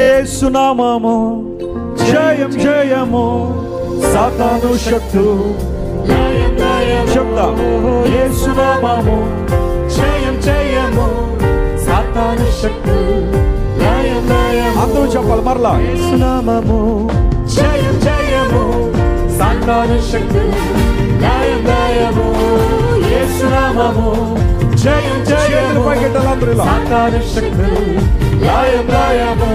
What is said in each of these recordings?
యేసు నామము జయం జయము, సాతాను శక్తు చెప్తాం. యేసు నామము జయం జయము, సాతాను శక్తు అందరూ చెప్పాలి మరలా. యేసు నామము జయం జయము, సాతాను శక్తు లయం లయము. యేసు నామము జయం జయము, సాతాను శక్తు లయం లయము.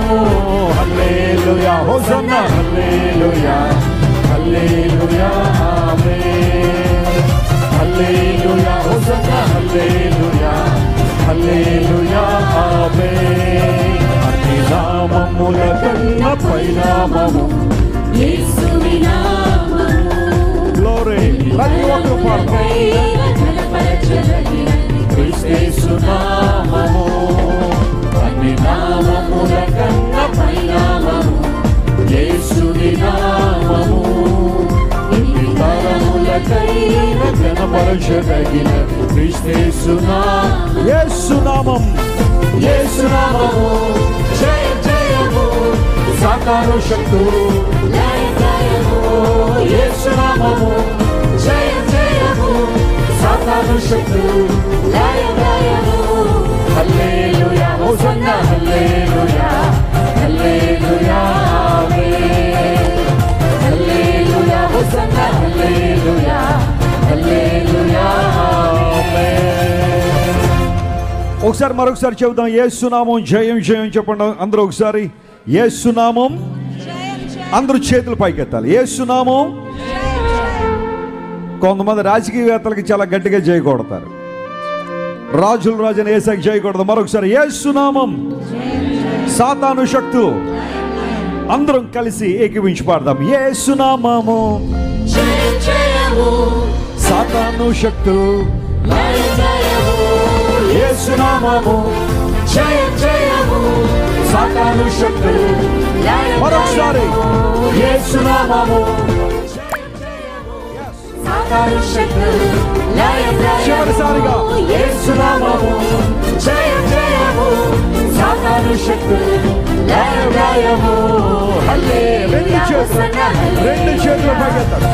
హల్లెలూయా హోసన్నా, హల్లెలూయా హల్లెలూయా ఆమేన్. హల్లెలూయా హోసన్నా, హల్లెలూయా హల్లెలూయా ఆమేన్. అన్ని నామముల కన్నా పైనామము యేసుని నామము. గ్లోరీ. ప్రతి ఒక్కరు పాడతారు. యేసు నామము అన్ని నామముల కన్నా పైనామము యేసుని నామము. ఇన్ని తరములకైన ఘనపరచదగిన క్రీస్తు నామము. యేసు నామం, యేసు నామము జయ జయము, సాతాను శక్తు లయ లయము. యేసు నామము జయ జయము, సాతాను శక్తు లయ లయము. హల్లెలూయా హోసన్నా, హల్లెలూయా హల్లెలూయా ఆమేన్. హల్లెలూయా హోసన్నా, హల్లెలూయా హల్లెలూయా ఆమేన్. ఒకసారి మరొకసారి చెబుదాం. యేసు నామం జయం జయం చెప్పండి అందరూ ఒకసారి. యేసు నామం, అందరూ చేతులు పైకెత్తాలి. యేసు నామం. కొంతమంది రాజకీయవేత్తలకి చాలా గట్టిగా చేయకూడతారు. రాజుల రాజుని యేసుకి చేయకూడదు. మరొకసారి యేసు నామం, సాతాను శక్తు. అందరం కలిసి ఏకీవించి పాడదాం. యేసు నామము సాతాను శక్తు, యేసు నామము జయ జయము, సాతాను శక్తు. మరొకసారి యేసు నామము చివరిసారిగా యేసు నామము జయ జయము, సాతాను శక్తు లయ లయము. హల్లెలూయా. రెండు చేతులు పైకెత్తాలి.